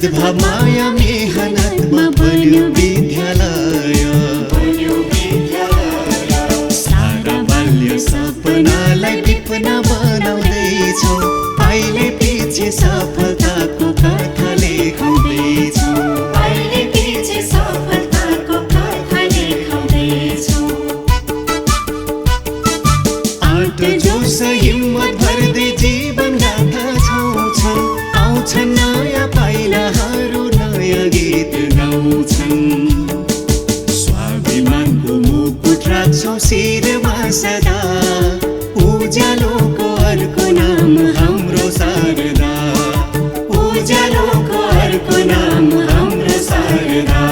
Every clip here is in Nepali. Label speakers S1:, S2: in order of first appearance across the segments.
S1: सद्भाव माया मेहनतमा बन्यो विद्यालय। सारा बाल्य सपनालाई विपना बनाउँदैछौ, अहिले पछि सफलताको कथा लेखाउँदैछौ। आँट जोस हिम्मत भर्दै जीवन गाथा छाउँछन्, आउँछन् नयाँ पाइलाहरू, नयाँ गीत गाउँछन्। स्वाभिमानको मुकुट राख्छौ शिरमा सदा, उज्यालोको अर्को नाम हाम्रो शारदा। उज्यालोको अर्को नाम हाम्रो शारदा।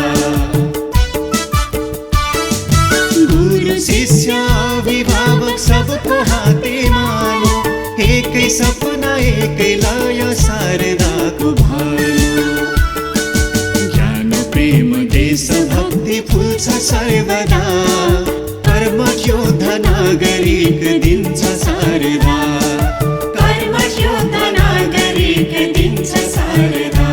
S1: गुरु शिष्य अभिभावक सबको हातेमा लो, एकै सपना एकै लय शारदाको भालो। ज्ञान प्रेम देशभक्ति फुल्छ सर्वदा, कर्मठ योद्धा नागरिक दिन्छ शारदा। कर्मठ योद्धा नागरिक दिन्छ शारदा।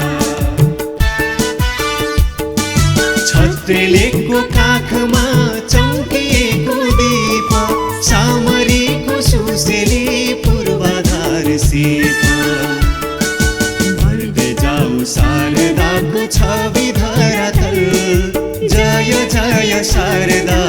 S1: छत्रेलेको काखमा चौकिएको दीप, सामरीको सुसेली पूर्वाधार सिप। बढ्दै जाऊ शारदाको छवि धरातल, जय जय शारदा।